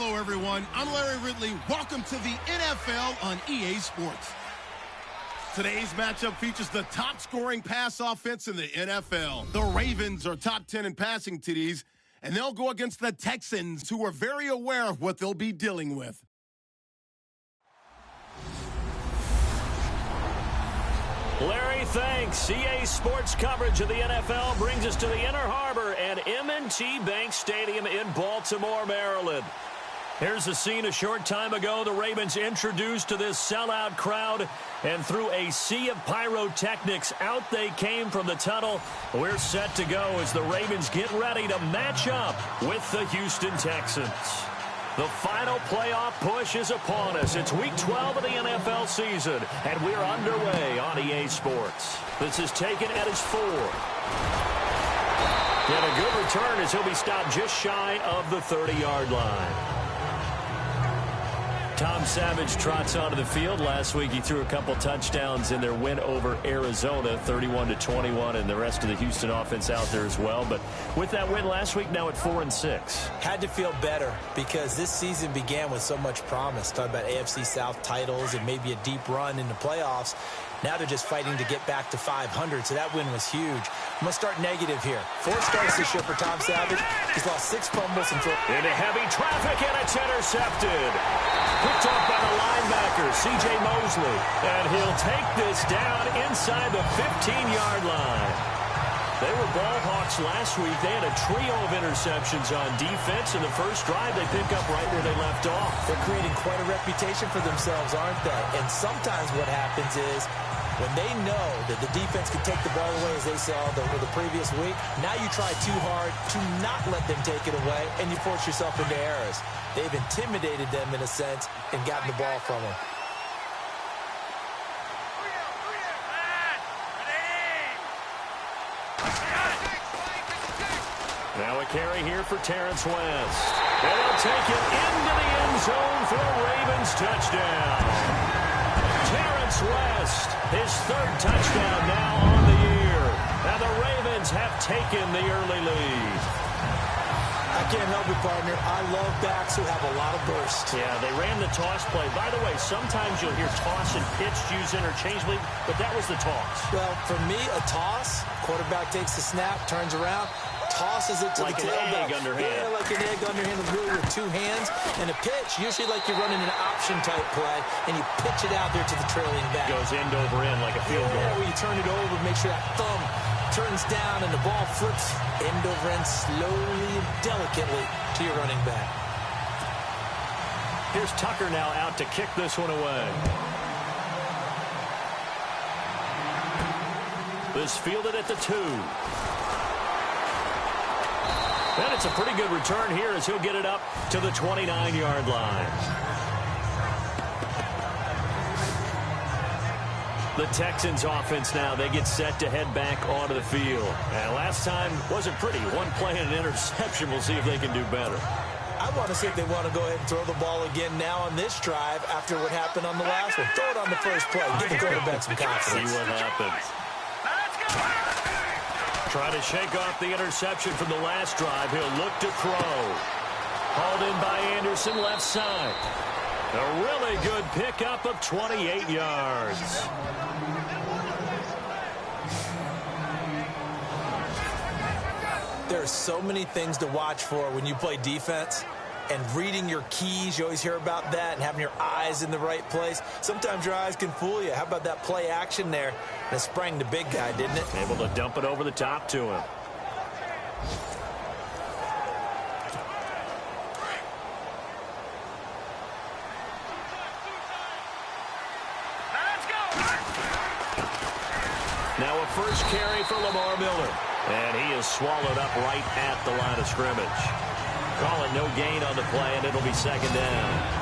Hello, everyone. I'm Larry Ridley. Welcome to the NFL on EA Sports. Today's matchup features the top-scoring pass offense in the NFL. The Ravens are top 10 in passing TDs, and they'll go against the Texans, who are very aware of what they'll be dealing with. Larry, thanks. EA Sports coverage of the NFL brings us to the Inner Harbor at M&T Bank Stadium in Baltimore, Maryland. Here's the scene a short time ago. The Ravens introduced to this sellout crowd, and through a sea of pyrotechnics, out they came from the tunnel. We're set to go as the Ravens get ready to match up with the Houston Texans. The final playoff push is upon us. It's Week 12 of the NFL season, and we're underway on EA Sports. This is taken at his 4. Get a good return as he'll be stopped just shy of the 30-yard line. Tom Savage trots onto the field. Last week he threw a couple touchdowns in their win over Arizona, 31-21, and the rest of the Houston offense out there as well. But with that win last week, now at 4-6. Had to feel better because this season began with so much promise. Talking about AFC South titles and maybe a deep run in the playoffs. Now they're just fighting to get back to 500, so that win was huge. I'm going to start negative here. 4 starts this year for Tom Savage. He's lost 6 fumbles and into heavy traffic, and it's intercepted. Picked up by the linebacker, C.J. Mosley. And he'll take this down inside the 15-yard line. They were ball hawks last week. They had a trio of interceptions on defense. In the first drive, they pick up right where they left off. They're creating quite a reputation for themselves, aren't they? And sometimes what happens is when they know that the defense can take the ball away, as they saw the previous week, now you try too hard to not let them take it away, and you force yourself into errors. They've intimidated them in a sense and gotten the ball from them. Now a carry here for Terrence West. And he'll take it into the end zone for a Ravens touchdown. Terrence West, his 3rd touchdown now on the year. Now the Ravens have taken the early lead. I can't help it, partner. I love backs who have a lot of burst. Yeah, they ran the toss play. By the way, sometimes you'll hear toss and pitch used interchangeably, but that was the toss. Well, for me, a toss, quarterback takes the snap, turns around, tosses it to like the tailback. Like an egg underhand. Yeah, like an egg underhand, really with 2 hands. And a pitch, usually like you're running an option-type play, and you pitch it out there to the trailing back. Goes end over end like a field goal. Yeah, where you turn it over, make sure that thumb turns down, and the ball flips end over end slowly and delicately to your running back. Here's Tucker now out to kick this one away. This fielded at the 2. And it's a pretty good return here as he'll get it up to the 29-yard line. The Texans offense now, they get set to head back onto the field. And last time wasn't pretty. 1 play and an interception. We'll see if they can do better. I want to see if they want to go ahead and throw the ball again now on this drive after what happened on the last one. Throw it on the first play. Give the quarterback some confidence. See what happens. Try to shake off the interception from the last drive. He'll look to throw. Hauled in by Anderson, left side. A really good pickup of 28 yards. There are so many things to watch for when you play defense. And reading your keys, you always hear about that, and having your eyes in the right place. Sometimes your eyes can fool you. How about that play action there? That sprang the big guy, didn't it? Able to dump it over the top to him. Now a first carry for Lamar Miller. And he is swallowed up right at the line of scrimmage. Call it no gain on the play, and it'll be 2nd down.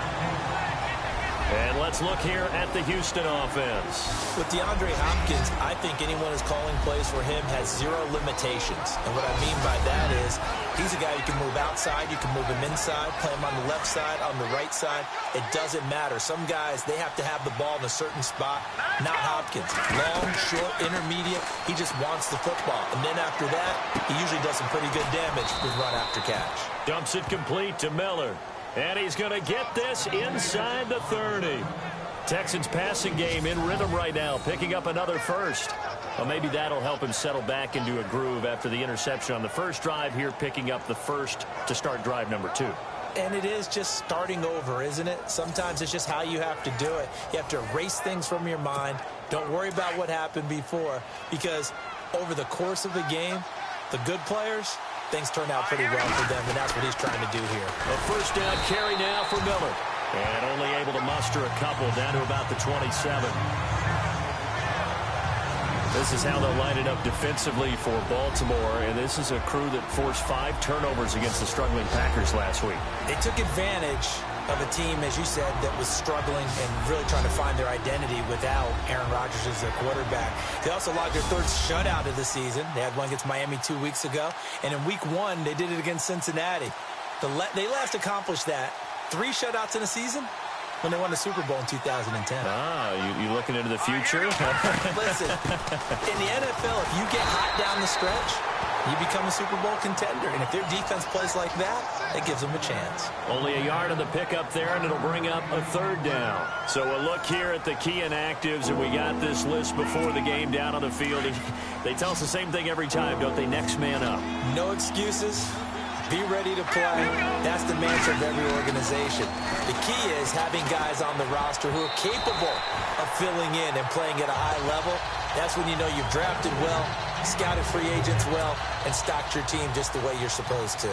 And let's look here at the Houston offense. With DeAndre Hopkins, I think anyone who's calling plays for him has 0 limitations. And what I mean by that is he's a guy you can move outside, you can move him inside, play him on the left side, on the right side. It doesn't matter. Some guys, they have to have the ball in a certain spot. Not Hopkins. Long, short, intermediate. He just wants the football. And then after that, he usually does some pretty good damage with run after catch. Dumps it complete to Miller. And he's going to get this inside the 30. Texans passing game in rhythm right now, picking up another first. Well, maybe that'll help him settle back into a groove after the interception on the first drive here, picking up the first to start drive number 2. And it is just starting over, isn't it? Sometimes it's just how you have to do it. You have to erase things from your mind. Don't worry about what happened before, because over the course of the game, the good players, things turn out pretty well for them, and that's what he's trying to do here. A first down carry now for Miller. And only able to muster a couple down to about the 27. This is how they'll line it up defensively for Baltimore, and this is a crew that forced 5 turnovers against the struggling Packers last week. They took advantage of a team, as you said, that was struggling and really trying to find their identity without Aaron Rodgers as their quarterback. They also logged their 3rd shutout of the season. They had one against Miami 2 weeks ago, and in week 1, they did it against Cincinnati. They last accomplished that 3 shutouts in a season when they won the Super Bowl in 2010. You looking into the future? Listen, in the NFL, if you get hot down the stretch, you become a Super Bowl contender. And if their defense plays like that, it gives them a chance. Only a yard on the pickup there, and it'll bring up a 3rd down. So a look here at the key inactives, and we got this list before the game down on the field. They tell us the same thing every time, don't they? Next man up. No excuses. Be ready to play. That's the mantra of every organization. The key is having guys on the roster who are capable of filling in and playing at a high level. That's when you know you've drafted well, scouted free agents well, and stocked your team just the way you're supposed to.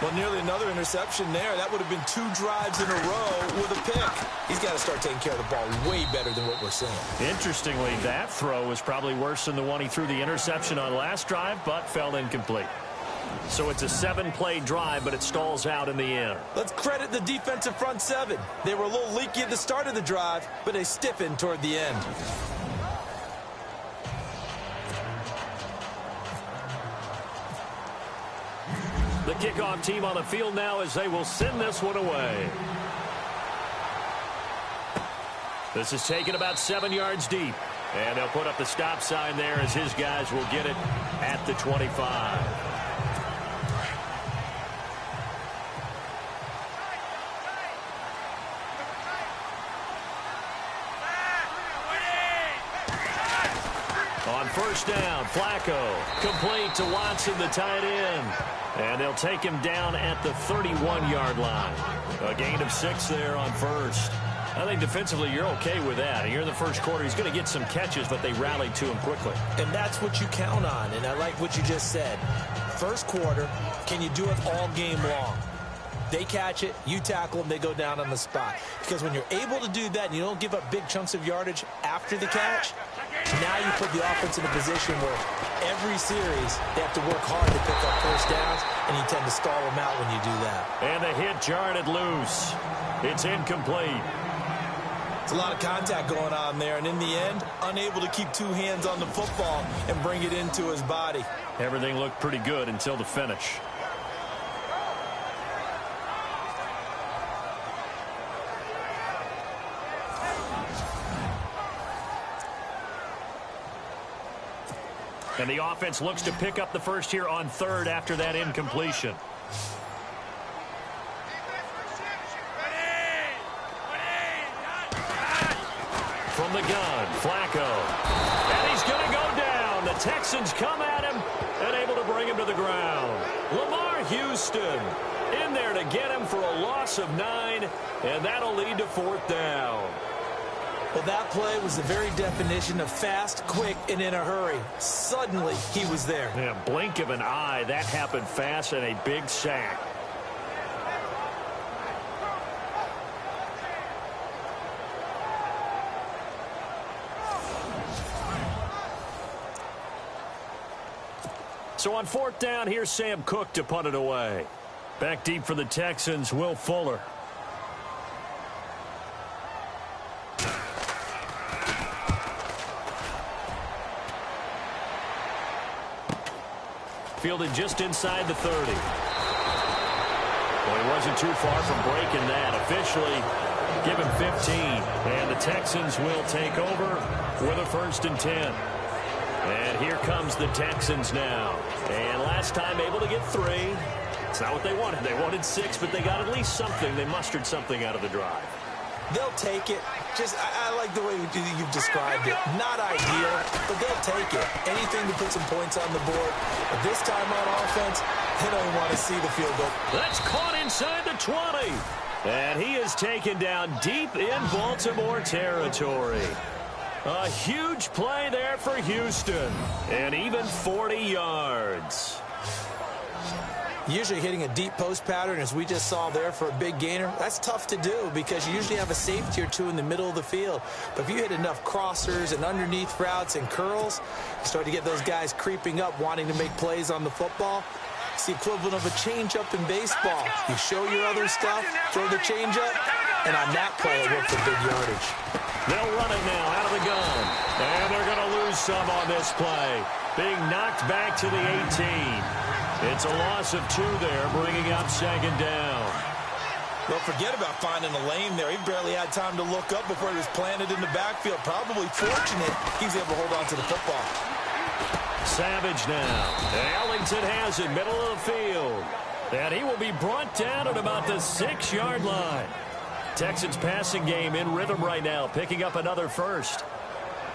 Well, nearly another interception there. That would have been 2 drives in a row with a pick. He's got to start taking care of the ball way better than what we're seeing. Interestingly, that throw was probably worse than the one he threw the interception on last drive, but fell incomplete. So it's a 7-play drive, but it stalls out in the end. Let's credit the defensive front 7. They were a little leaky at the start of the drive, but they stiffened toward the end. The kickoff team on the field now as they will send this one away. This is taken about 7 yards deep. And they'll put up the stop sign there as his guys will get it at the 25. On first down, Flacco, complete to Watson, the tight end. And they'll take him down at the 31-yard line. A gain of 6 there on first. I think defensively you're okay with that. Here in the first quarter, he's going to get some catches, but they rallied to him quickly. And that's what you count on, and I like what you just said. First quarter, can you do it all game long? They catch it, you tackle them, they go down on the spot. Because when you're able to do that and you don't give up big chunks of yardage after the catch, now you put the offense in a position where every series they have to work hard to pick up first downs, and you tend to stall them out when you do that. And the hit jarred it loose. It's incomplete. It's a lot of contact going on there, and in the end, unable to keep 2 hands on the football and bring it into his body. Everything looked pretty good until the finish. And the offense looks to pick up the first here on 3rd after that incompletion. From the gun, Flacco. And he's going to go down. The Texans come at him and able to bring him to the ground. Lamar Houston in there to get him for a loss of 9, and that'll lead to 4th down. Well, that play was the very definition of fast, quick, and in a hurry. Suddenly, he was there. Yeah, blink of an eye. That happened fast and a big sack. So on 4th down, here's Sam Cook to punt it away. Back deep for the Texans, Will Fuller. Fielded just inside the 30. Well, he wasn't too far from breaking that. Officially, give him 15. And the Texans will take over with a 1st and 10. And here comes the Texans now. And last time able to get 3. It's not what they wanted. They wanted 6, but they got at least something. They mustered something out of the drive. They'll take it. I like the way you've described it. Not ideal, but they'll take it. Anything to put some points on the board. But this time on offense, they don't want to see the field goal. That's caught inside the 20. And he is taken down deep in Baltimore territory. A huge play there for Houston. And even 40 yards. Usually hitting a deep post pattern, as we just saw there for a big gainer, that's tough to do because you usually have a safety or two in the middle of the field. But if you hit enough crossers and underneath routes and curls, you start to get those guys creeping up, wanting to make plays on the football. It's the equivalent of a changeup in baseball. You show your other stuff, throw the changeup, and on that play, it worked for big yardage. They'll run it now out of the gun. And they're going to lose some on this play. Being knocked back to the 18. It's a loss of 2 there, bringing up 2nd down. Well, forget about finding a lane there. He barely had time to look up before he was planted in the backfield. Probably fortunate he's able to hold on to the football. Savage now. Ellington has it, middle of the field. And he will be brought down at about the 6-yard line. Texans passing game in rhythm right now, picking up another first.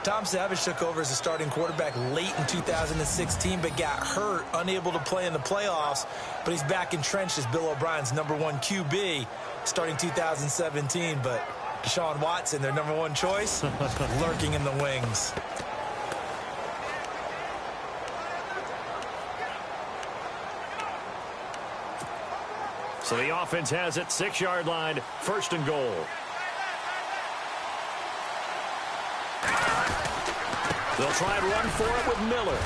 Tom Savage took over as a starting quarterback late in 2016, but got hurt, unable to play in the playoffs. But he's back entrenched as Bill O'Brien's #1 QB starting 2017. But Deshaun Watson, their #1 choice, lurking in the wings. So the offense has it, 6-yard line, 1st and goal. They'll try and run for it with Miller.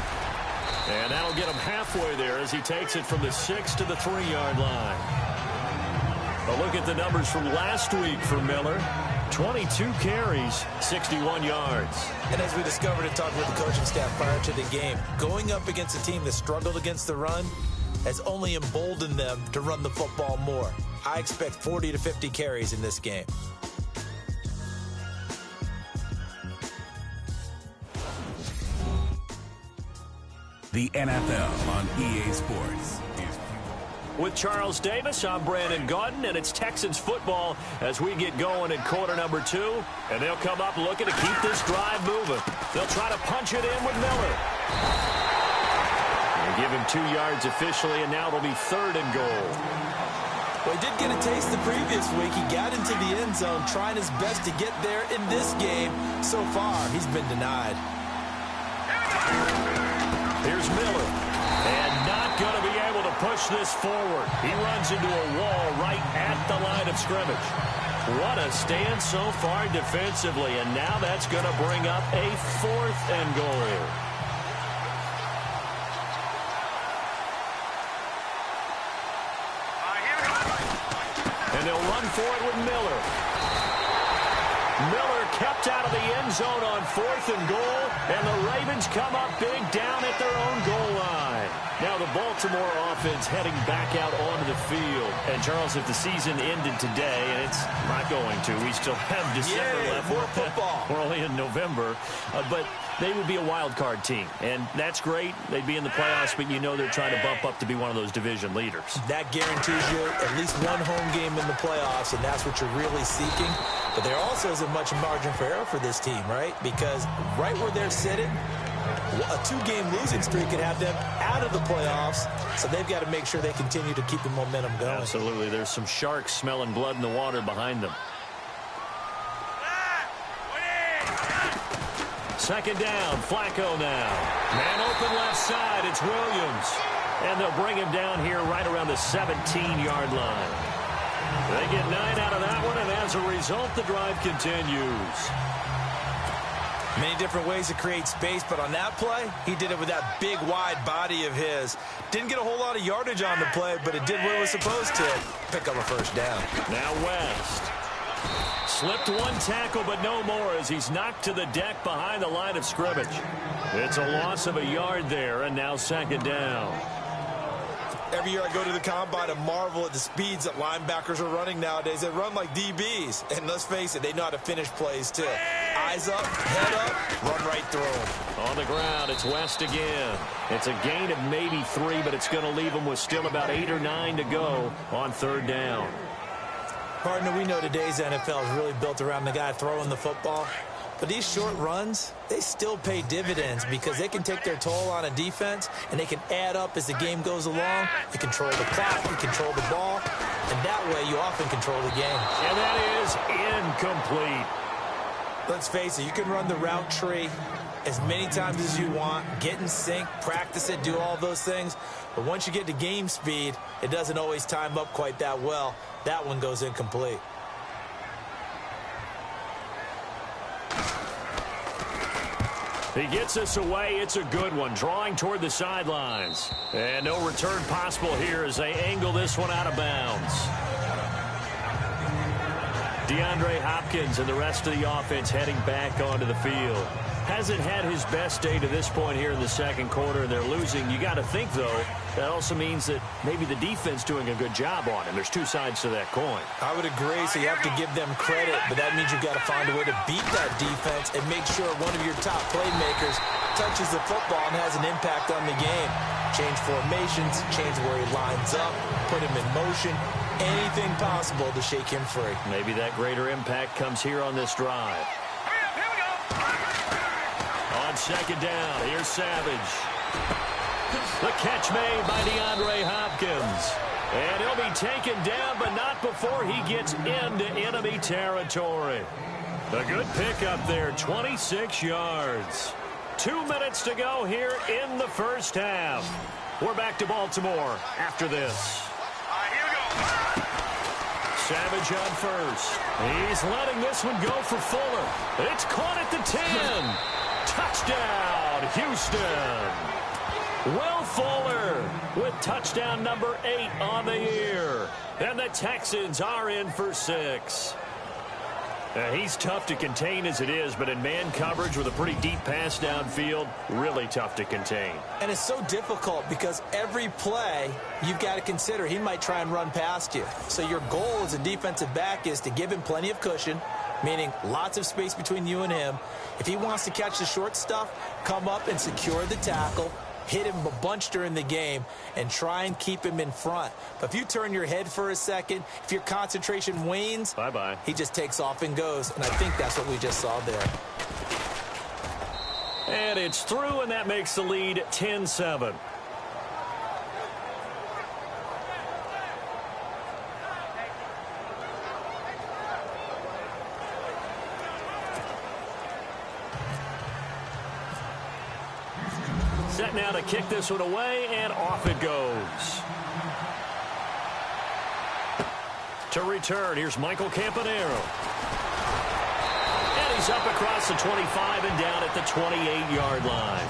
And that'll get him halfway there as he takes it from the 6 to the 3-yard line. A look at the numbers from last week for Miller. 22 carries, 61 yards. And as we discovered in talking with the coaching staff prior to the game, going up against a team that struggled against the run has only emboldened them to run the football more. I expect 40 to 50 carries in this game. The NFL on EA Sports. With Charles Davis, I'm Brandon Gaudin, and it's Texans football as we get going in quarter number 2. And they'll come up looking to keep this drive moving. They'll try to punch it in with Miller. They give him 2 yards officially, and now it'll be 3rd and goal. Well, he did get a taste the previous week. He got into the end zone, trying his best to get there in this game. So far, he's been denied. Here's Miller, and not going to be able to push this forward. He runs into a wall right at the line of scrimmage. What a stand so far defensively, and now that's going to bring up a 4th and goal. And they'll run for it with Miller. Miller kept out of the end zone on 4th and goal, and the Ravens come up big down at their own goal line. Now the Baltimore offense heading back out onto the field. And, Charles, if the season ended today, and it's not going to, we still have December left. More football. We're only in November. But they would be a wild card team, and that's great. They'd be in the playoffs, but you know they're trying to bump up to be one of those division leaders. That guarantees you at least one home game in the playoffs, and that's what you're really seeking. But there also isn't much margin for error for this team, right? Because right where they're sitting, a 2-game losing streak could have them out of the playoffs, so they've got to make sure they continue to keep the momentum going. Absolutely. There's some sharks smelling blood in the water behind them. 2nd down, Flacco now. Man open left side, it's Williams. And they'll bring him down here right around the 17-yard line. They get 9 out of that one, and as a result, the drive continues. Many different ways to create space, but on that play, he did it with that big, wide body of his. Didn't get a whole lot of yardage on the play, but it did what it was supposed to. Pick up a 1st down. Now West. Slipped 1 tackle, but no more as he's knocked to the deck behind the line of scrimmage. It's a loss of a yard there, and now 2nd down. Every year I go to the combine and marvel at the speeds that linebackers are running nowadays. They run like DBs. And let's face it, they know how to finish plays too. Eyes up, head up, run right through him. On the ground, it's West again. It's a gain of maybe 3, but it's going to leave him with still about 8 or 9 to go on 3rd down. Partner, we know today's NFL is really built around the guy throwing the football. But these short runs, they still pay dividends because they can take their toll on a defense, and they can add up as the game goes along. You control the clock, you control the ball, and that way you often control the game. And that is incomplete. Let's face it, you can run the route tree as many times as you want, get in sync, practice it, do all those things. But once you get to game speed, it doesn't always time up quite that well. That one goes incomplete. He gets us away. It's a good one. Drawing toward the sidelines. And no return possible here as they angle this one out of bounds. DeAndre Hopkins and the rest of the offense heading back onto the field. Hasn't had his best day to this point here in the 2nd quarter, and they're losing. You got to think, though, that also means that maybe the defense doing a good job on him. There's 2 sides to that coin. I would agree, so you have to give them credit, but that means you've got to find a way to beat that defense and make sure one of your top playmakers touches the football and has an impact on the game. Change formations, change where he lines up, put him in motion, anything possible to shake him free. Maybe that greater impact comes here on this drive. On 2nd down, here's Savage. The catch made by DeAndre Hopkins. And he'll be taken down, but not before he gets into enemy territory. A good pickup there, 26 yards. 2 minutes to go here in the 1st half. We're back to Baltimore after this. Savage on 1st. He's letting this one go for Fuller. It's caught at the 10. Touchdown, Houston. Will Fuller with touchdown number 8 on the year. And the Texans are in for 6. He's tough to contain as it is, but in man coverage with a pretty deep pass downfield, really tough to contain. And it's so difficult because every play you've got to consider he might try and run past you. So your goal as a defensive back is to give him plenty of cushion, meaning lots of space between you and him. If he wants to catch the short stuff, come up and secure the tackle, hit him a bunch during the game, and try and keep him in front. But if you turn your head for a second, if your concentration wanes, bye-bye. He just takes off and goes. And I think that's what we just saw there. And it's through, and that makes the lead 10-7. Set now to kick this one away, and off it goes. To return, here's Michael Campanaro. And he's up across the 25 and down at the 28-yard line.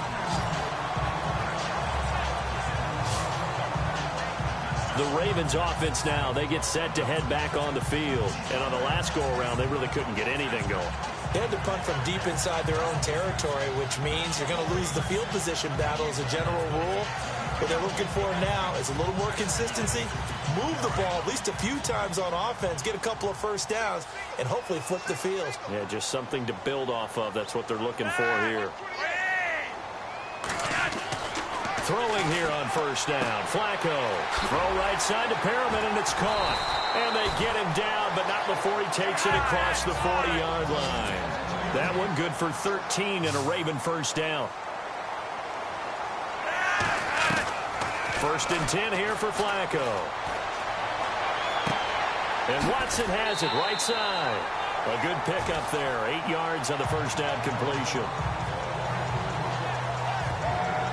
The Ravens offense now, they get set to head back on the field. And on the last go-around, they really couldn't get anything going. They had to punt from deep inside their own territory, which means you're going to lose the field position battle as a general rule. What they're looking for now is a little more consistency, move the ball at least a few times on offense, get a couple of 1st downs, and hopefully flip the field. Yeah, just something to build off of. That's what they're looking for here. Throwing here on 1st down. Flacco. Throw right side to Perriman, and it's caught. And they get him down, but not before he takes it across the 40-yard line. That one good for 13 and a Raven 1st down. 1st and 10 here for Flacco. And Watson has it right side. A good pickup there. 8 yards on the 1st down completion.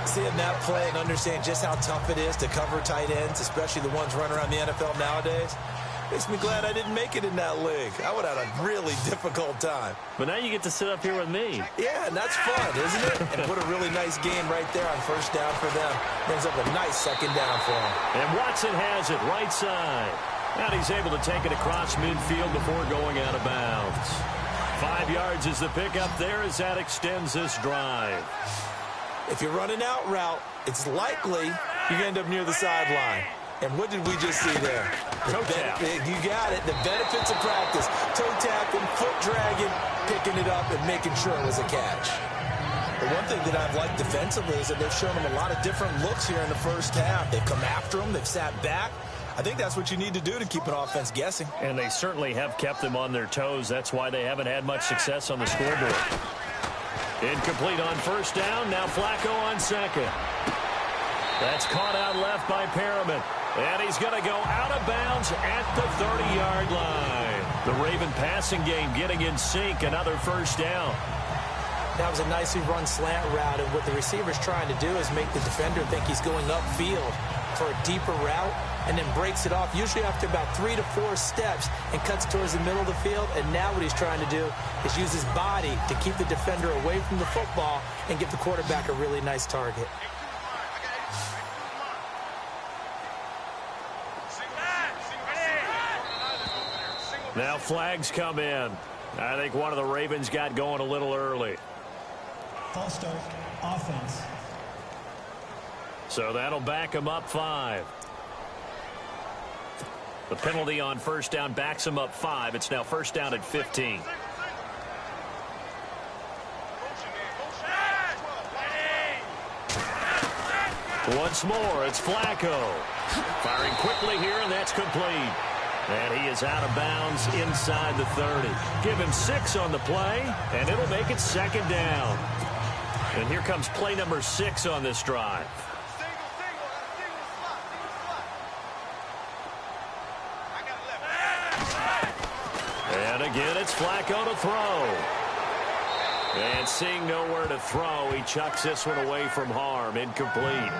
Seeing that play and understand just how tough it is to cover tight ends, especially the ones running around the NFL nowadays, makes me glad I didn't make it in that league. I would have had a really difficult time. But now you get to sit up here with me. Yeah, and that's fun, isn't it? And what a really nice game right there on 1st down for them. Brings up a nice 2nd down for them. And Watson has it right side. And he's able to take it across midfield before going out of bounds. 5 yards is the pickup there as that extends this drive. If you're running out route, it's likely you end up near the sideline. And what did we just see there? Toe tap. You got it. The benefits of practice. Toe tapping, foot dragging. picking it up and making sure it was a catch. The one thing that I've liked defensively is that they've shown him a lot of different looks here in the first half. They've come after him. They've sat back. I think that's what you need to do to keep an offense guessing. And they certainly have kept them on their toes. That's why they haven't had much success on the scoreboard. Incomplete on first down. Now Flacco on second. That's caught out left by Perriman. And he's going to go out of bounds at the 30-yard line. The Raven passing game getting in sync. Another first down. That was a nicely run slant route, and what the receiver's trying to do is make the defender think he's going upfield for a deeper route, and then breaks it off, usually after about 3 to 4 steps, and cuts towards the middle of the field. And now what he's trying to do is use his body to keep the defender away from the football and give the quarterback a really nice target. Now flags come in. I think one of the Ravens got going a little early. False start, offense. So that'll back him up 5. The penalty on first down backs him up 5. It's now first down at 15. Once more, it's Flacco. Firing quickly here, and that's complete. And he is out of bounds inside the 30. Give him 6 on the play, and it'll make it second down. And here comes play number 6 on this drive. And again, it's Flacco to throw. And seeing nowhere to throw, he chucks this one away from harm. Incomplete.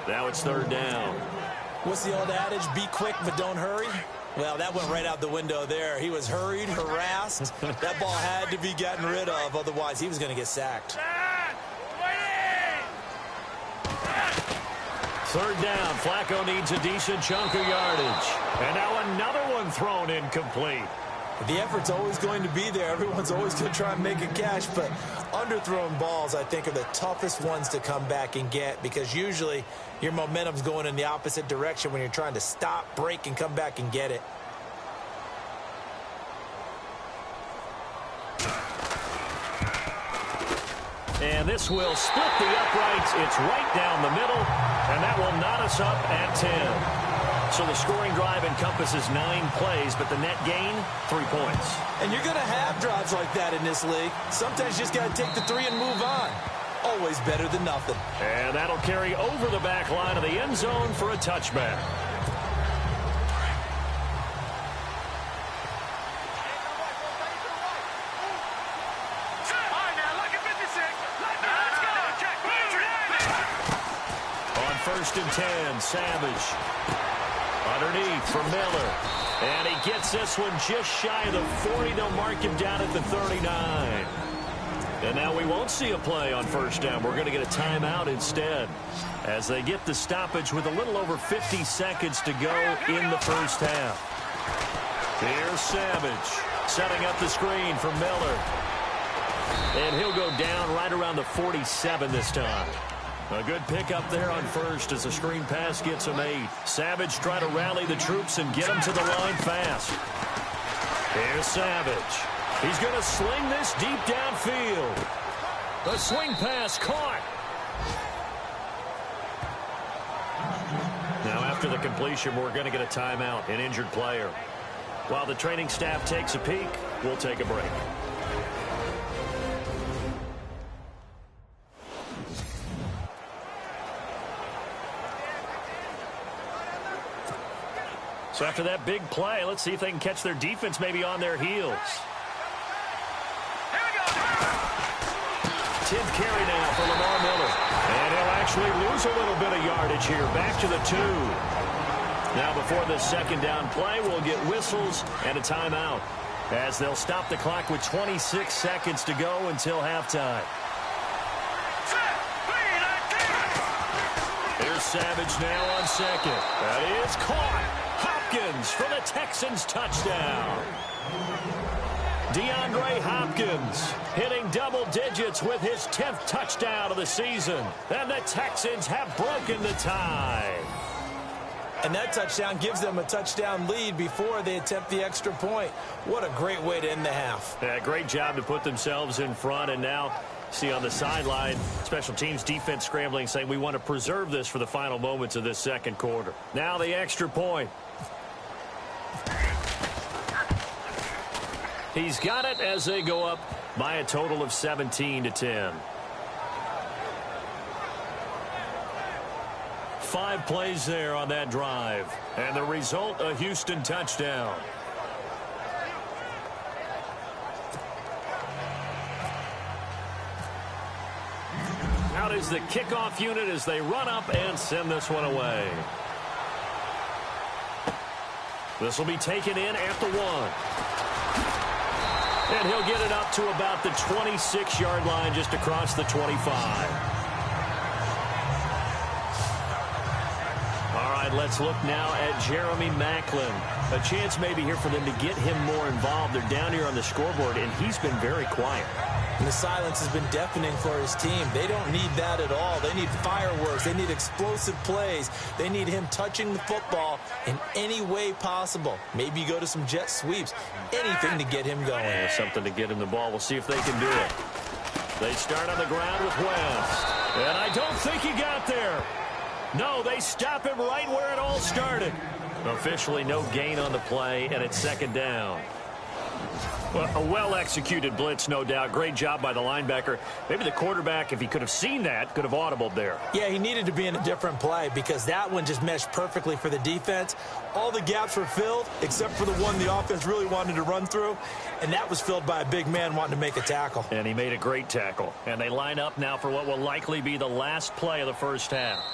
Now it's third down. What's the old adage? Be quick, but don't hurry. Well, that went right out the window there. He was hurried, harassed. That ball had to be gotten rid of. Otherwise, he was going to get sacked. Third down. Flacco needs a decent chunk of yardage. And now another one thrown incomplete. The effort's always going to be there. Everyone's always going to try and make a catch, but underthrown balls, I think, are the toughest ones to come back and get, because usually your momentum's going in the opposite direction when you're trying to stop, break, and come back and get it. And this will split the uprights. It's right down the middle, and that will knot us up at 10. So the scoring drive encompasses 9 plays, but the net gain, 3 points. And you're going to have drives like that in this league. Sometimes you just got to take the 3 and move on. Always better than nothing. And that'll carry over the back line of the end zone for a touchback. On first and 10, Savage. Underneath for Miller. And he gets this one just shy of the 40. They'll mark him down at the 39. And now we won't see a play on first down. We're going to get a timeout instead, as they get the stoppage with a little over 50 seconds to go in the first half. Here's Savage setting up the screen for Miller. And he'll go down right around the 47 this time. A good pickup there on first as the screen pass gets him 8. Savage try to rally the troops and get them to the line fast. Here's Savage. He's going to sling this deep downfield. The swing pass caught. Now after the completion, we're going to get a timeout, an injured player. While the training staff takes a peek, we'll take a break. So after that big play, let's see if they can catch their defense maybe on their heels. 10th carry now for Lamar Miller. And he'll actually lose a little bit of yardage here. Back to the 2. Now before this second down play, we'll get whistles and a timeout, as they'll stop the clock with 26 seconds to go until halftime. Here's Savage now on second. That is caught. Hopkins for the Texans touchdown. DeAndre Hopkins hitting double digits with his 10th touchdown of the season. And the Texans have broken the tie. And that touchdown gives them a touchdown lead before they attempt the extra point. What a great way to end the half. Yeah, great job to put themselves in front. And now, see on the sideline, special teams defense scrambling, saying we want to preserve this for the final moments of this second quarter. Now the extra point. He's got it as they go up by a total of 17-10. 5 plays there on that drive. And the result, a Houston touchdown. Out is the kickoff unit as they run up and send this one away. This will be taken in at the 1. And he'll get it up to about the 26-yard line, just across the 25. All right, let's look now at Jeremy Maclin. A chance maybe here for them to get him more involved. They're down here on the scoreboard, and he's been very quiet. And the silence has been deafening for his team. They don't need that at all. They need fireworks. They need explosive plays. They need him touching the football in any way possible. Maybe go to some jet sweeps. Anything to get him going. Yeah, something to get him the ball. We'll see if they can do it. They start on the ground with West. And I don't think he got there. No, they stop him right where it all started. Officially no gain on the play, and it's second down. Well, a well-executed blitz, no doubt. Great job by the linebacker. Maybe the quarterback, if he could have seen that, could have audibled there. Yeah, he needed to be in a different play because that one just meshed perfectly for the defense. All the gaps were filled except for the one the offense really wanted to run through, and that was filled by a big man wanting to make a tackle. And he made a great tackle. And they line up now for what will likely be the last play of the first half.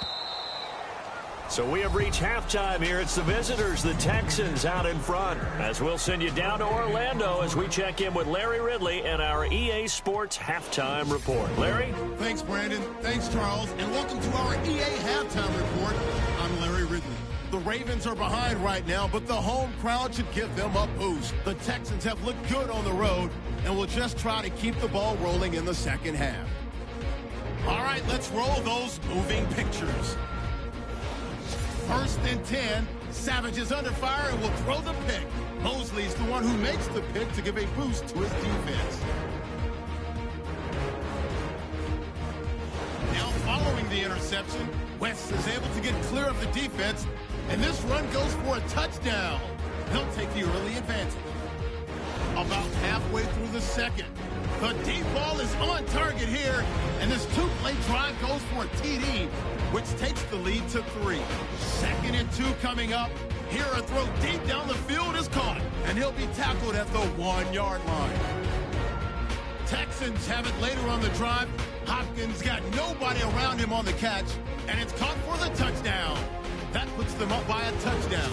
So we have reached halftime here. It's the visitors, the Texans, out in front. As we'll send you down to Orlando as we check in with Larry Ridley and our EA Sports Halftime Report. Larry? Thanks, Brandon. Thanks, Charles. And welcome to our EA Halftime Report. I'm Larry Ridley. The Ravens are behind right now, but the home crowd should give them a boost. The Texans have looked good on the road and will just try to keep the ball rolling in the second half. All right, let's roll those moving pictures. 1st and 10. Savage is under fire and will throw the pick. Mosley's the one who makes the pick to give a boost to his defense. Now following the interception, West is able to get clear of the defense, and this run goes for a touchdown. They'll take the early advantage. About halfway through the second, the deep ball is on target here, and this two-play drive goes for a TD, which takes the lead to 3. 2nd and 2 coming up. Here a throw deep down the field is caught, and he'll be tackled at the 1-yard line. Texans have it later on the drive. Hopkins got nobody around him on the catch, and it's caught for the touchdown. That puts them up by a touchdown.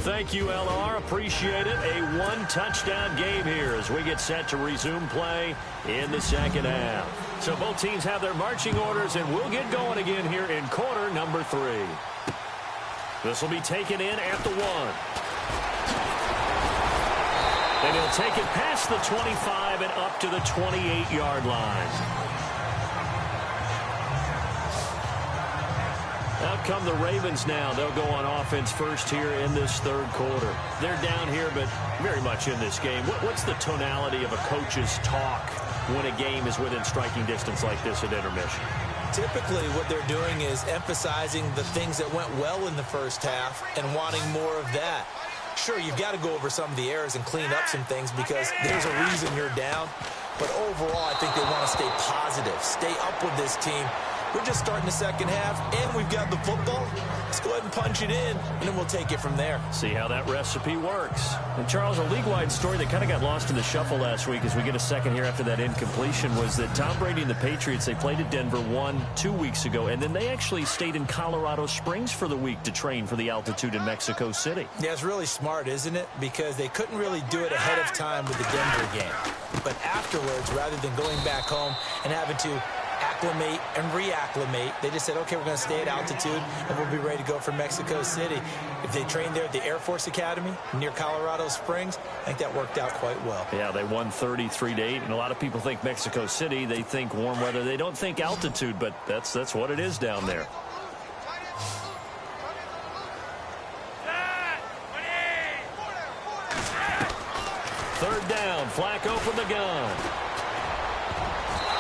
Thank you, LR. Appreciate it. A 1-touchdown game here as we get set to resume play in the second half. So both teams have their marching orders, and we'll get going again here in quarter number 3. This will be taken in at the 1. And he'll take it past the 25 and up to the 28-yard line. Out come the Ravens now. They'll go on offense first here in this third quarter. They're down here, but very much in this game. What's the tonality of a coach's talk when a game is within striking distance like this at intermission? Typically, what they're doing is emphasizing the things that went well in the first half and wanting more of that. Sure, you've got to go over some of the errors and clean up some things because there's a reason you're down. But overall, I think they want to stay positive, stay up with this team. We're just starting the second half, and we've got the football. Let's go ahead and punch it in, and then we'll take it from there. See how that recipe works. And, Charles, a league-wide story that kind of got lost in the shuffle last week as we get a second here after that incompletion was that Tom Brady and the Patriots, they played at Denver 2 weeks ago, and then they actually stayed in Colorado Springs for the week to train for the altitude in Mexico City. Yeah, it's really smart, isn't it? Because they couldn't really do it ahead of time with the Denver game. But afterwards, rather than going back home and having to acclimate and reacclimate, they just said, okay, we're going to stay at altitude and we'll be ready to go for Mexico City. If they trained there at the Air Force Academy near Colorado Springs, I think that worked out quite well. Yeah, they won 33-8, and a lot of people think Mexico City, they think warm weather, they don't think altitude, but that's what it is down there. Flacco from the gun.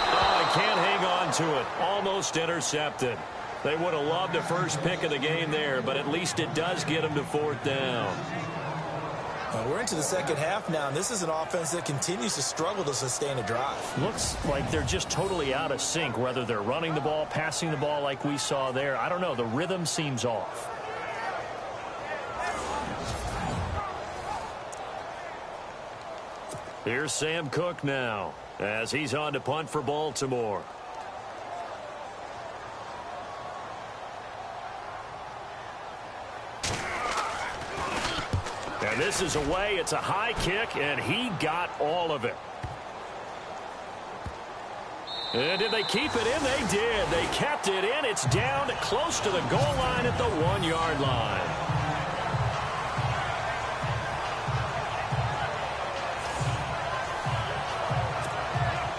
Oh, he can't hang on to it. Almost intercepted. They would have loved the first pick of the game there, but at least it does get them to 4th down. We're into the second half now, and this is an offense that continues to struggle to sustain a drive. Looks like they're just totally out of sync, whether they're running the ball, passing the ball like we saw there. I don't know. The rhythm seems off. Here's Sam Cook now as he's on to punt for Baltimore. And this is away. It's a high kick, and he got all of it. And did they keep it in? They did. They kept it in. It's down close to the goal line at the 1-yard line.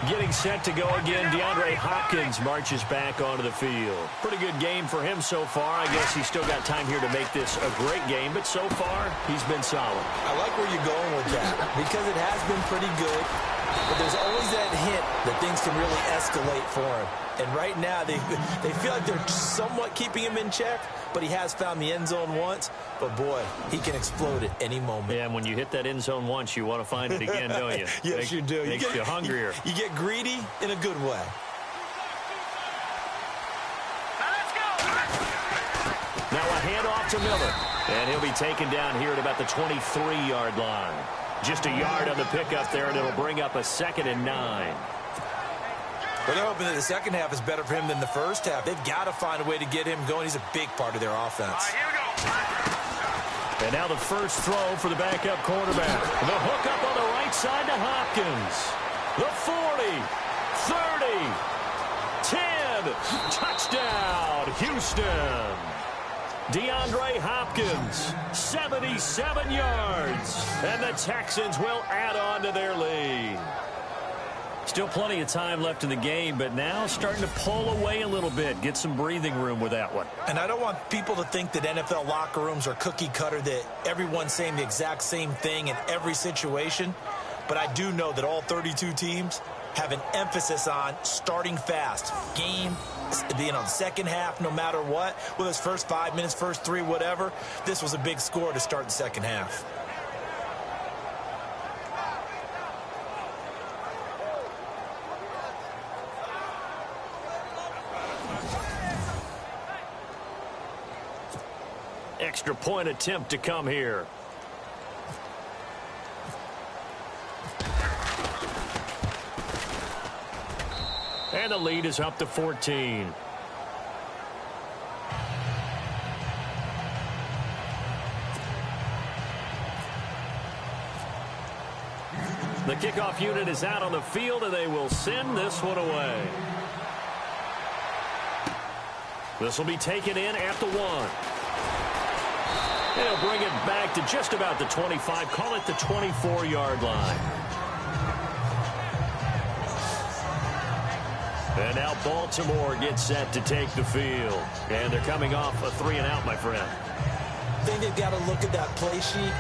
Getting set to go again, DeAndre Hopkins marches back onto the field. Pretty good game for him so far. I guess he's still got time here to make this a great game, but so far, he's been solid. I like where you're going with that because it has been pretty good, but there's always that hint that things can really escalate for him. And right now, they feel like they're somewhat keeping him in check, but he has found the end zone once. But, boy, he can explode at any moment. Yeah, and when you hit that end zone once, you want to find it again, don't you? Yes, you do. Makes you hungrier. You get greedy in a good way. Now a handoff to Miller. And he'll be taken down here at about the 23-yard line. Just a yard on the pickup there, and it'll bring up a 2nd and 9. Well, they're hoping that the second half is better for him than the first half. They've got to find a way to get him going. He's a big part of their offense. And now the first throw for the backup quarterback. The hook up on the right side to Hopkins. The 40, 30, 10, touchdown, Houston. DeAndre Hopkins, 77 yards. And the Texans will add on to their lead. Still plenty of time left in the game, but now starting to pull away a little bit. Get some breathing room with that one. And I don't want people to think that NFL locker rooms are cookie cutter, that everyone's saying the exact same thing in every situation. But I do know that all 32 teams have an emphasis on starting fast. Game, the second half, no matter what. Whether it's first 5 minutes, first 3, whatever. This was a big score to start the second half. Extra point attempt to come here. And the lead is up to 14. The kickoff unit is out on the field, and they will send this one away. This will be taken in at the 1. They'll bring it back to just about the 25. Call it the 24-yard line. And now Baltimore gets set to take the field. And they're coming off a 3-and-out, my friend. I think they've got to look at that play sheet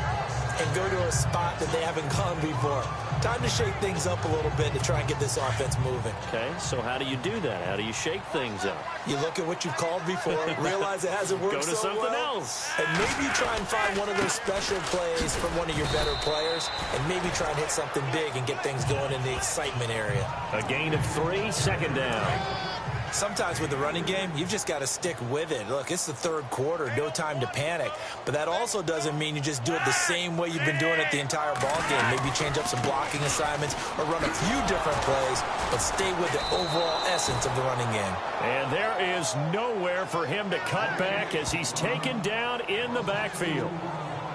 and go to a spot that they haven't gone before. Time to shake things up a little bit to try and get this offense moving. Okay, so how do you do that? How do you shake things up? You look at what you've called before, realize it hasn't worked so well. Go to something else. And maybe you try and find one of those special plays from one of your better players, and maybe try and hit something big and get things going in the excitement area. A gain of 3, 2nd down. Sometimes with the running game, you've just got to stick with it. Look, it's the third quarter, no time to panic. But that also doesn't mean you just do it the same way you've been doing it the entire ball game. Maybe change up some blocking assignments or run a few different plays, but stay with the overall essence of the running game. And there is nowhere for him to cut back as he's taken down in the backfield.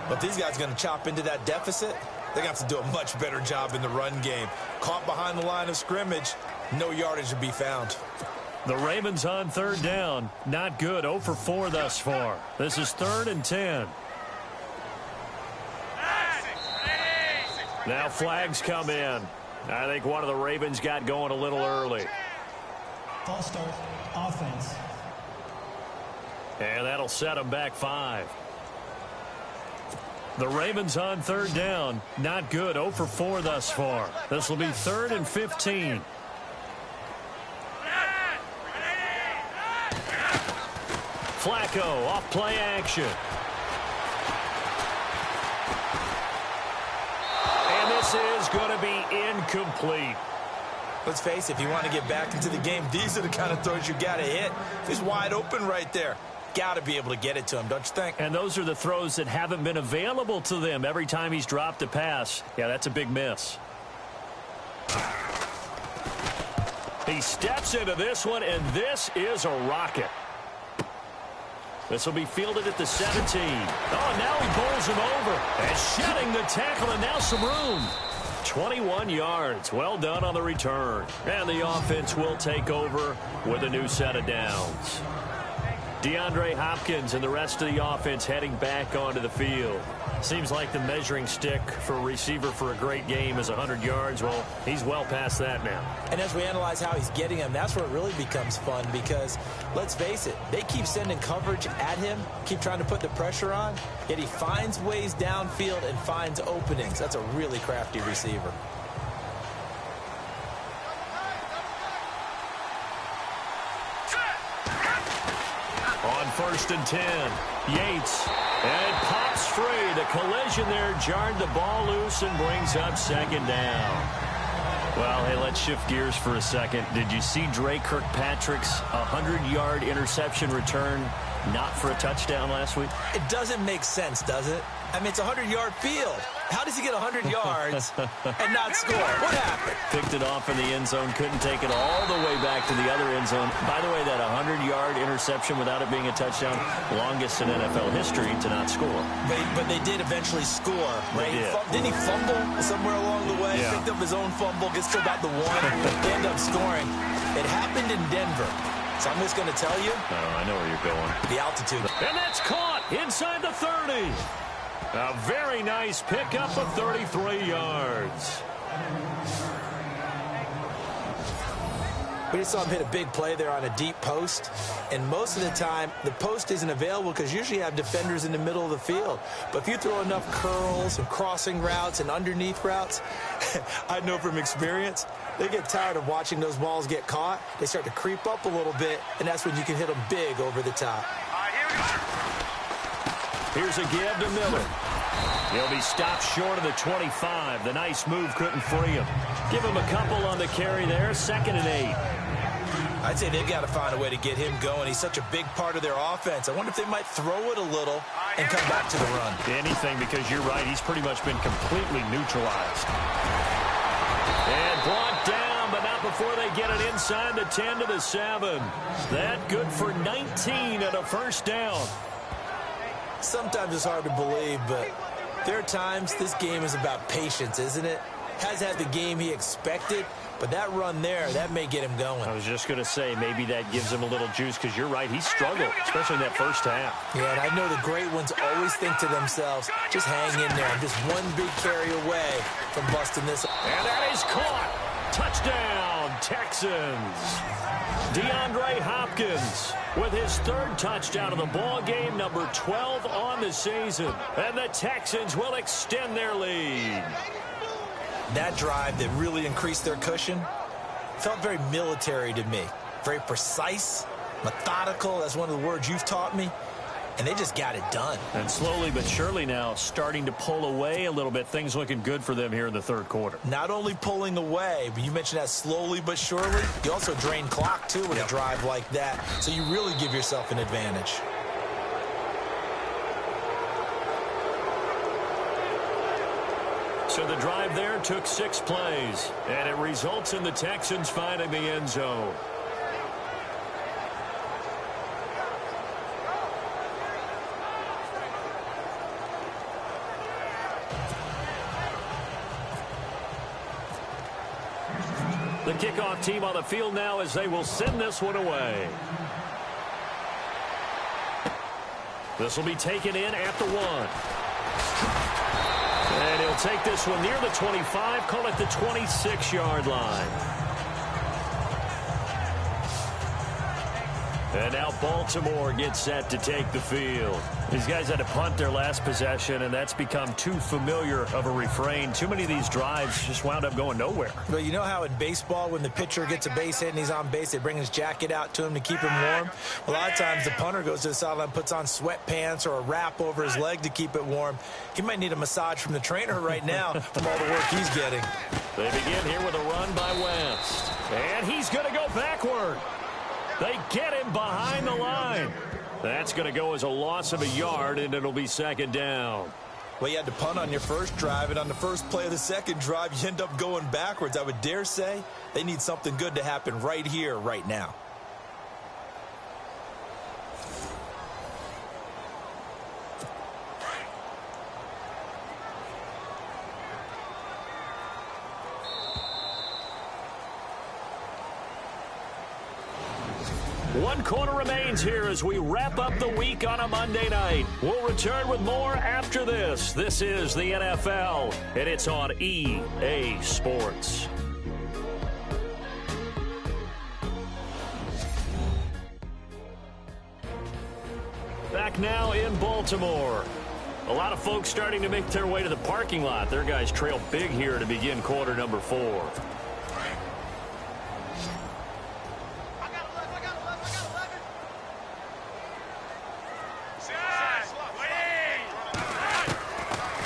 But these guys are going to chop into that deficit. They're going to have to do a much better job in the run game. Caught behind the line of scrimmage, no yardage to be found. The Ravens on 3rd down. Not good. 0 for 4 thus far. This is 3rd and 10. Now flags come in. I think one of the Ravens got going a little early. False start, offense. And that'll set them back 5. The Ravens on third down. Not good. 0 for 4 thus far. This will be 3rd and 15. Flacco off play action. And this is going to be incomplete. Let's face it, if you want to get back into the game, these are the kind of throws you got to hit. He's wide open right there. Got to be able to get it to him, don't you think? And those are the throws that haven't been available to them every time he's dropped a pass. Yeah, that's a big miss. He steps into this one, and this is a rocket. This will be fielded at the 17. Oh, now he bowls him over. And shedding the tackle, and now some room. 21 yards. Well done on the return. And the offense will take over with a new set of downs. DeAndre Hopkins and the rest of the offense heading back onto the field. Seems like the measuring stick for a receiver for a great game is 100 yards. Well, he's well past that now. And as we analyze how he's getting them, that's where it really becomes fun because, let's face it, they keep sending coverage at him, keep trying to put the pressure on, yet he finds ways downfield and finds openings. That's a really crafty receiver. On 1st and 10, Yates, and it pops free. The collision there jarred the ball loose and brings up 2nd down. Well, hey, let's shift gears for a second. Did you see Dre Kirkpatrick's 100-yard interception return not for a touchdown last week? It doesn't make sense, does it? I mean, it's a 100-yard field. How does he get 100 yards and not score? What happened? Picked it off in the end zone, couldn't take it all the way back to the other end zone. By the way, that 100-yard interception without it being a touchdown, longest in NFL history to not score. But they did eventually score, right? Didn't he fumble somewhere along the way? Yeah. Picked up his own fumble, gets to about the 1, they end up scoring. It happened in Denver. So I'm just going to tell you. Oh, I know where you're going. The altitude. And that's caught inside the 30. A very nice pickup of 33 yards. We just saw him hit a big play there on a deep post. And most of the time, the post isn't available because usually you have defenders in the middle of the field. But if you throw enough curls and crossing routes and underneath routes, I know from experience, they get tired of watching those balls get caught. They start to creep up a little bit, and that's when you can hit them big over the top. Here's a give to Miller. He'll be stopped short of the 25. The nice move couldn't free him. Give him a couple on the carry there. 2nd and 8. I'd say they've got to find a way to get him going. He's such a big part of their offense. I wonder if they might throw it a little and come back to the run. Anything, because you're right. He's pretty much been completely neutralized. And brought down, but not before they get it inside the 10 to the 7. That good for 19 and a 1st down. Sometimes it's hard to believe, but there are times this game is about patience, isn't it? Has had the game he expected, but that run there, that may get him going. I was just going to say, maybe that gives him a little juice, because you're right, he struggled, especially in that first half. Yeah, and I know the great ones always think to themselves, just hang in there. I'm just one big carry away from busting this. And that is caught. Touchdown, Texans. DeAndre Hopkins with his 3rd touchdown of the ball game, number 12 on the season. And the Texans will extend their lead. That drive that really increased their cushion felt very military to me. Very precise, methodical. That's one of the words you've taught me. And they just got it done. And slowly but surely now starting to pull away a little bit. Things looking good for them here in the 3rd quarter. Not only pulling away, but you mentioned that slowly but surely. You also drain clock, too, with a drive like that. So you really give yourself an advantage. So the drive there took 6 plays. And it results in the Texans finding the end zone. The kickoff team on the field now as they will send this one away. This will be taken in at the 1. And he'll take this one near the 25, call it the 26-yard line. And now Baltimore gets set to take the field. These guys had to punt their last possession, and that's become too familiar of a refrain. Too many of these drives just wound up going nowhere. Well, you know how in baseball, when the pitcher gets a base hit and he's on base, they bring his jacket out to him to keep him warm? A lot of times the punter goes to the sideline, puts on sweatpants or a wrap over his leg to keep it warm. He might need a massage from the trainer right now from all the work he's getting. They begin here with a run by Wentz. And he's going to go backward. They get him behind the line. That's going to go as a loss of a yard, and it'll be second down. Well, you had to punt on your first drive, and on the first play of the second drive, you end up going backwards. I would dare say they need something good to happen right here, right now. One quarter remains here as we wrap up the week on a Monday night. We'll return with more after this. This is the NFL, and it's on EA Sports. Back now in Baltimore. A lot of folks starting to make their way to the parking lot. Their guys trail big here to begin quarter number 4.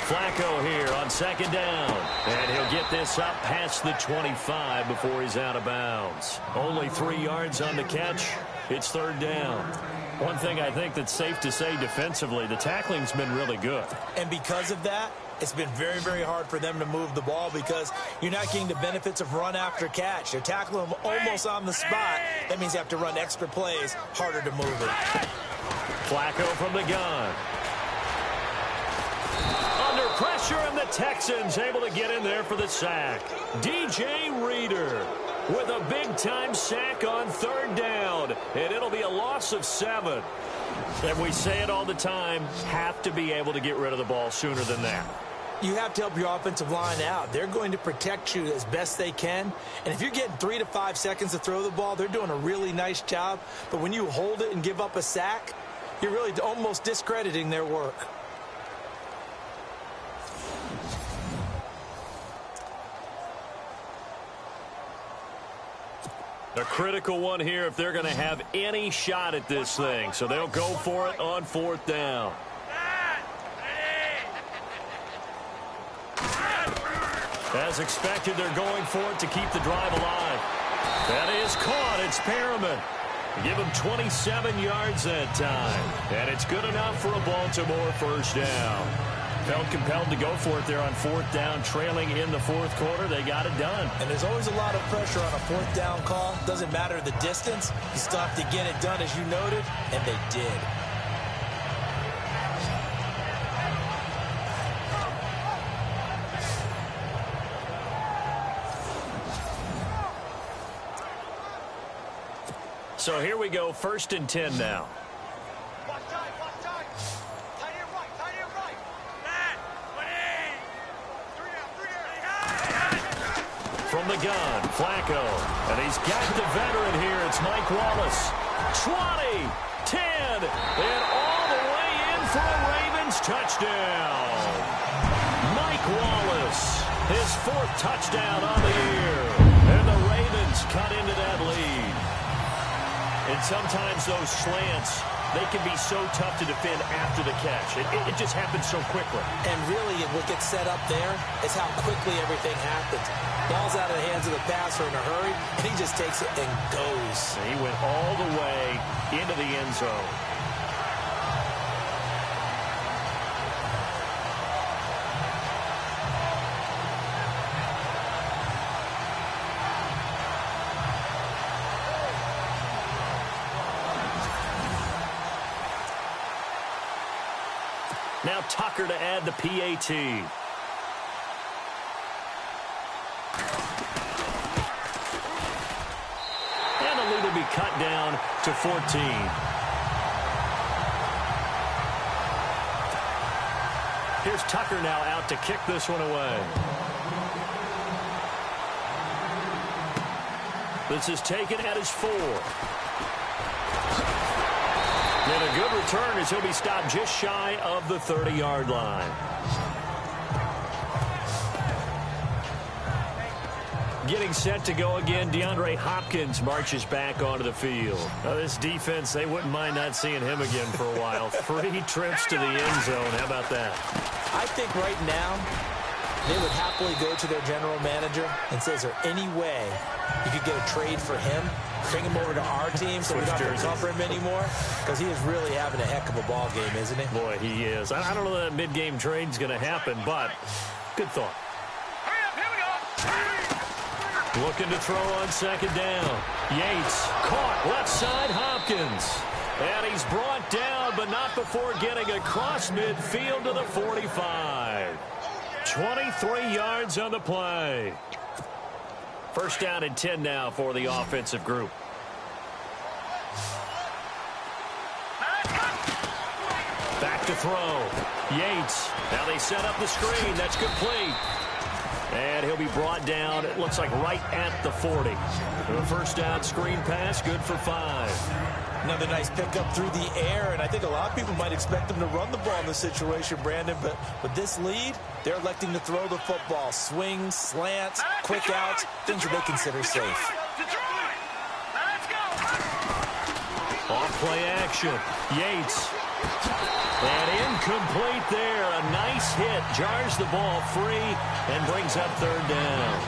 Flacco here on second down. And he'll get this up past the 25 before he's out of bounds. Only 3 yards on the catch. It's third down. One thing I think that's safe to say defensively, the tackling's been really good. And because of that, it's been very, very hard for them to move the ball because you're not getting the benefits of run after catch. They're tackling them almost on the spot. That means you have to run extra plays, harder to move it. Flacco from the gun. Under pressure, and the Texans able to get in there for the sack. DJ Reader with a big-time sack on third down, and it'll be a loss of 7. And we say it all the time, have to be able to get rid of the ball sooner than that. You have to help your offensive line out. They're going to protect you as best they can. And if you're getting 3 to 5 seconds to throw the ball, they're doing a really nice job. But when you hold it and give up a sack, you're really almost discrediting their work. A critical one here if they're going to have any shot at this thing. So they'll go for it on fourth down. As expected, they're going for it to keep the drive alive. That is caught. It's Perriman. Give him 27 yards that time. And it's good enough for a Baltimore first down. Felt compelled to go for it there on fourth down, trailing in the fourth quarter. They got it done. And there's always a lot of pressure on a fourth down call. Doesn't matter the distance. You still have to get it done, as you noted, and they did. So here we go, 1st and 10 now. From the gun, Flacco. And he's got the veteran here. It's Mike Wallace. 20, 10, and all the way in for a Ravens touchdown. Mike Wallace, his 4th touchdown on the year. And the Ravens cut into that lead. And sometimes those slants, they can be so tough to defend after the catch. It just happens so quickly. And really, what gets set up there is how quickly everything happens. Ball's out of the hands of the passer in a hurry, and he just takes it and goes. He went all the way into the end zone. Now Tucker to add the PAT. And the lead will be cut down to 14. Here's Tucker now out to kick this one away. This is taken at his 4. And a good return as he'll be stopped just shy of the 30-yard line. Getting set to go again, DeAndre Hopkins marches back onto the field. Now, this defense, they wouldn't mind not seeing him again for a while. 3 trips to the end zone. How about that? I think right now they would happily go to their general manager and say, is there any way you could get a trade for him? Bring him over to our team so we don't have to cover him anymore? Because he is really having a heck of a ball game, isn't he? Boy, he is. I don't know that mid-game trade's going to happen, but good thought. Looking to throw on second down. Yates caught left side Hopkins. And he's brought down, but not before getting across midfield to the 45. 23 yards on the play. First down and 10 now for the offensive group. Back to throw. Yates. Now they set up the screen. That's complete. And he'll be brought down, it looks like right at the 40. The first down screen pass, good for 5. Another nice pickup through the air, and I think a lot of people might expect them to run the ball in this situation, Brandon, but with this lead, they're electing to throw the football. Swings, slants, quick outs, things that they consider safe. Off play action. Yates. And incomplete there. A nice hit. Jars the ball free and brings up third down.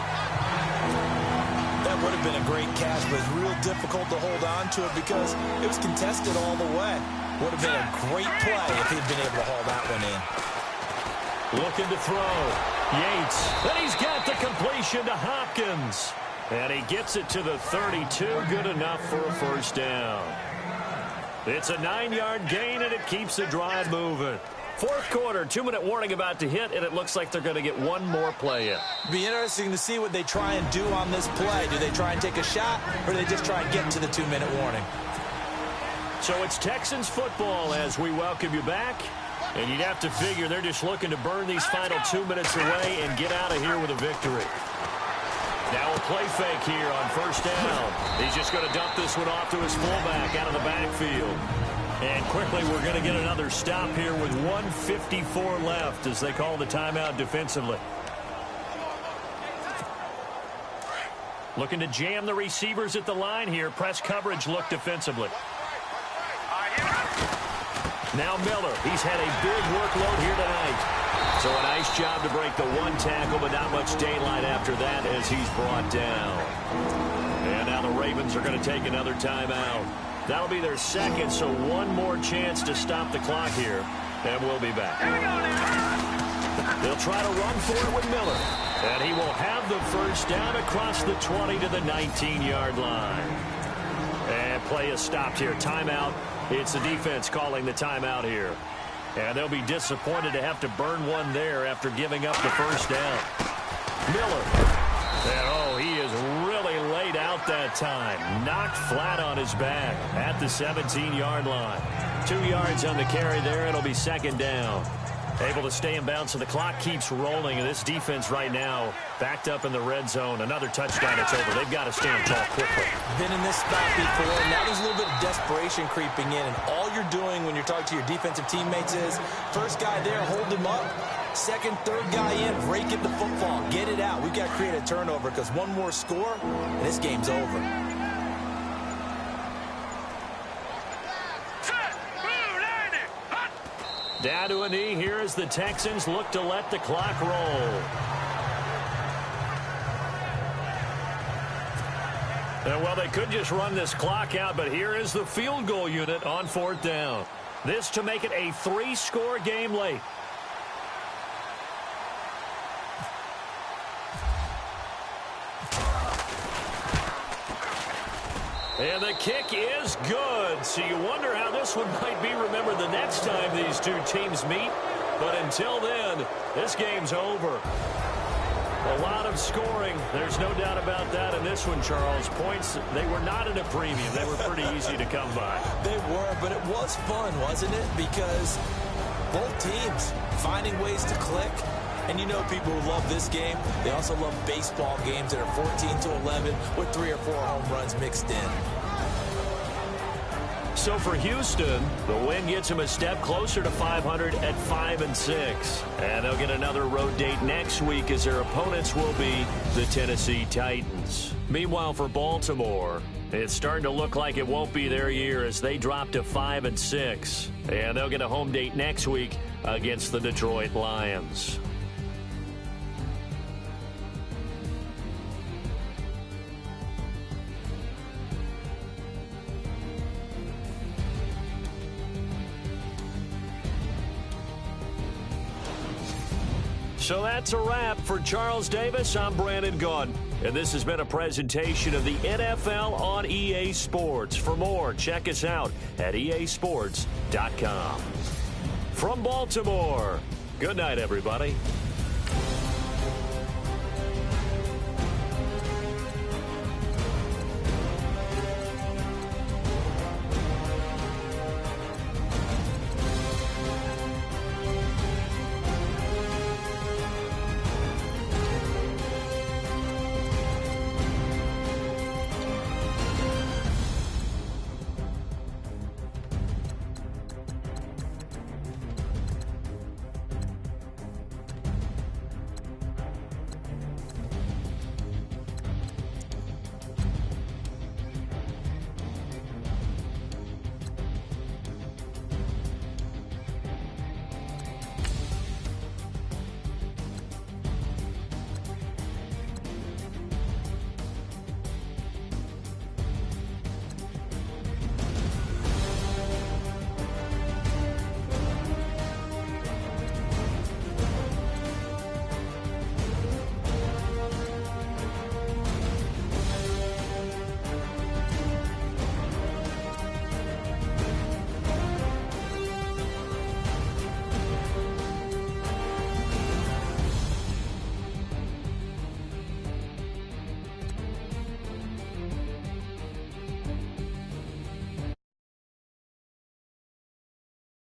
That would have been a great catch, but it's real difficult to hold on to it because it was contested all the way. Would have been a great play if he'd been able to haul that one in. Looking to throw. Yates. And he's got the completion to Hopkins. And he gets it to the 32. Good enough for a first down. It's a 9-yard gain, and it keeps the drive moving. Fourth quarter, 2-minute warning about to hit, and it looks like they're going to get one more play in. Be interesting to see what they try and do on this play. Do they try and take a shot, or do they just try and get to the 2-minute warning? So it's Texans football as we welcome you back. And you'd have to figure they're just looking to burn these final 2 minutes away and get out of here with a victory. Now a play fake here on first down. He's just going to dump this one off to his fullback out of the backfield. And quickly we're going to get another stop here with 1:54 left as they call the timeout defensively. Looking to jam the receivers at the line here. Press coverage look defensively. Now Miller. He's had a big workload here tonight. So a nice job to break the one tackle, but not much daylight after that as he's brought down. And now the Ravens are going to take another timeout. That'll be their second, so one more chance to stop the clock here. And we'll be back. They'll try to run for it with Miller. And he will have the first down across the 20 to the 19-yard line. And play is stopped here. Timeout. It's the defense calling the timeout here. And they'll be disappointed to have to burn one there after giving up the first down. Miller. And, he is really laid out that time. Knocked flat on his back at the 17-yard line. 2 yards on the carry there. It'll be second down. Able to stay in bounds, so the clock keeps rolling. And this defense right now backed up in the red zone. Another touchdown, it's over. They've got to stand tall quickly. Been in this spot before. Now there's a little bit of desperation creeping in. And all you're doing when you're talking to your defensive teammates is, first guy there, hold him up. Second, third guy in, break it the football. Get it out. We've got to create a turnover because one more score, and this game's over. Down to a knee here as the Texans look to let the clock roll. Well, they could just run this clock out, but here is the field goal unit on fourth down. This to make it a 3-score game late. And the kick is good. So you wonder how this one might be remembered the next time these two teams meet. But until then, this game's over. A lot of scoring. There's no doubt about that in this one, Charles. Points, they were not at a premium. They were pretty easy to come by. They were, but it was fun, wasn't it? Because both teams finding ways to click. And you know people who love this game, they also love baseball games that are 14-11 with 3 or 4 home runs mixed in. So for Houston, the win gets them a step closer to 500 at 5-6. And they'll get another road date next week as their opponents will be the Tennessee Titans. Meanwhile, for Baltimore, it's starting to look like it won't be their year as they drop to 5-6. And they'll get a home date next week against the Detroit Lions. So that's a wrap. For Charles Davis, I'm Brandon Gunn. And this has been a presentation of the NFL on EA Sports. For more, check us out at easports.com. From Baltimore, good night, everybody.